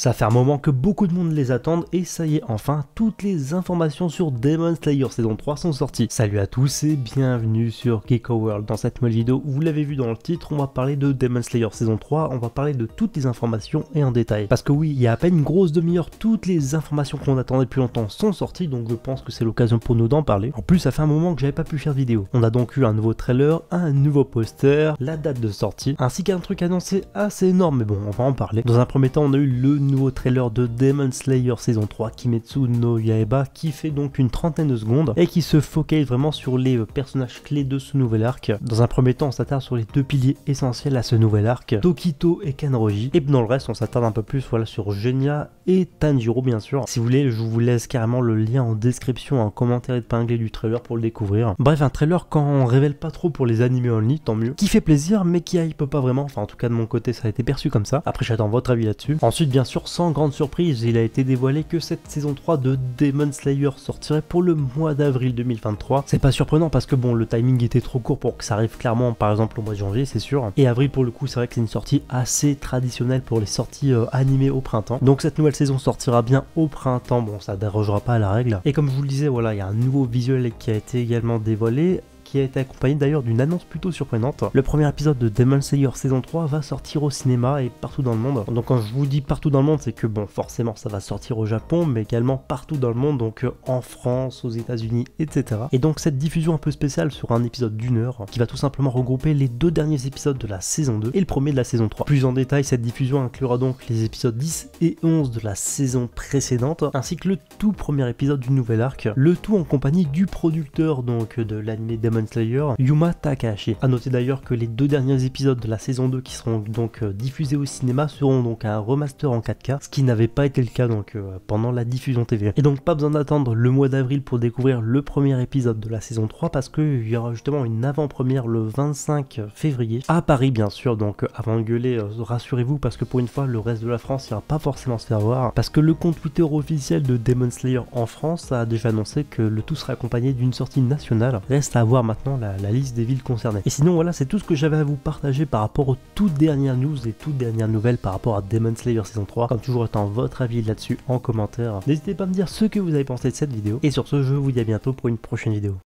Ça fait un moment que beaucoup de monde les attendent et ça y est, enfin, toutes les informations sur Demon Slayer saison 3 sont sorties. Salut à tous et bienvenue sur Geeko World. Dans cette nouvelle vidéo, vous l'avez vu dans le titre, on va parler de Demon Slayer saison 3, on va parler de toutes les informations et en détail. Parce que oui, il y a à peine une grosse demi-heure, toutes les informations qu'on attendait depuis longtemps sont sorties, donc je pense que c'est l'occasion pour nous d'en parler. En plus, ça fait un moment que j'avais pas pu faire de vidéo. On a donc eu un nouveau trailer, un nouveau poster, la date de sortie, ainsi qu'un truc annoncé assez énorme, mais bon, on va en parler. Dans un premier temps, on a eu le nouveau trailer de Demon Slayer saison 3 Kimetsu no Yaiba qui fait donc une trentaine de secondes et qui se focalise vraiment sur les personnages clés de ce nouvel arc. Dans un premier temps, on s'attarde sur les deux piliers essentiels à ce nouvel arc, Tokito et Kanroji, et dans le reste on s'attarde un peu plus sur Genya et Tanjiro bien sûr. Si vous voulez, je vous laisse carrément le lien en description, en commentaire épinglé du trailer pour le découvrir. Bref, un trailer quand on révèle pas trop pour les animés only, tant mieux, qui fait plaisir mais qui hype pas vraiment, enfin en tout cas de mon côté ça a été perçu comme ça. Après j'attends votre avis là-dessus. Ensuite bien sûr, sans grande surprise, il a été dévoilé que cette saison 3 de Demon Slayer sortirait pour le mois d'avril 2023. C'est pas surprenant parce que bon, le timing était trop court pour que ça arrive clairement par exemple au mois de janvier, c'est sûr. Et avril pour le coup, c'est vrai que c'est une sortie assez traditionnelle pour les sorties animées au printemps. Donc cette nouvelle saison sortira bien au printemps, bon ça dérogera pas à la règle. Et comme je vous le disais, voilà, il y a un nouveau visuel qui a été également dévoilé, qui a été accompagné d'ailleurs d'une annonce plutôt surprenante. Le premier épisode de Demon Slayer saison 3 va sortir au cinéma et partout dans le monde. Donc quand je vous dis partout dans le monde, c'est que bon, forcément ça va sortir au Japon, mais également partout dans le monde, donc en France, aux États-Unis, etc. Et donc cette diffusion un peu spéciale sera un épisode d'une heure qui va tout simplement regrouper les deux derniers épisodes de la saison 2 et le premier de la saison 3. Plus en détail, cette diffusion inclura donc les épisodes 10 et 11 de la saison précédente, ainsi que le tout premier épisode du nouvel arc, le tout en compagnie du producteur donc de l'anime Demon Slayer, Yuma Takahashi. A noter d'ailleurs que les deux derniers épisodes de la saison 2 qui seront donc diffusés au cinéma seront donc un remaster en 4K, ce qui n'avait pas été le cas donc pendant la diffusion TV. Et donc pas besoin d'attendre le mois d'avril pour découvrir le premier épisode de la saison 3 parce qu'il y aura justement une avant-première le 25 février à Paris bien sûr. Donc avant de gueuler, rassurez-vous parce que pour une fois le reste de la France ira pas forcément se faire voir parce que le compte Twitter officiel de Demon Slayer en France a déjà annoncé que le tout sera accompagné d'une sortie nationale. Reste à voir maintenant la liste des villes concernées. Et sinon voilà, c'est tout ce que j'avais à vous partager par rapport aux toutes dernières news et toutes dernières nouvelles par rapport à Demon Slayer saison 3. Comme toujours, j'attends votre avis là-dessus en commentaire. N'hésitez pas à me dire ce que vous avez pensé de cette vidéo. Et sur ce, je vous dis à bientôt pour une prochaine vidéo.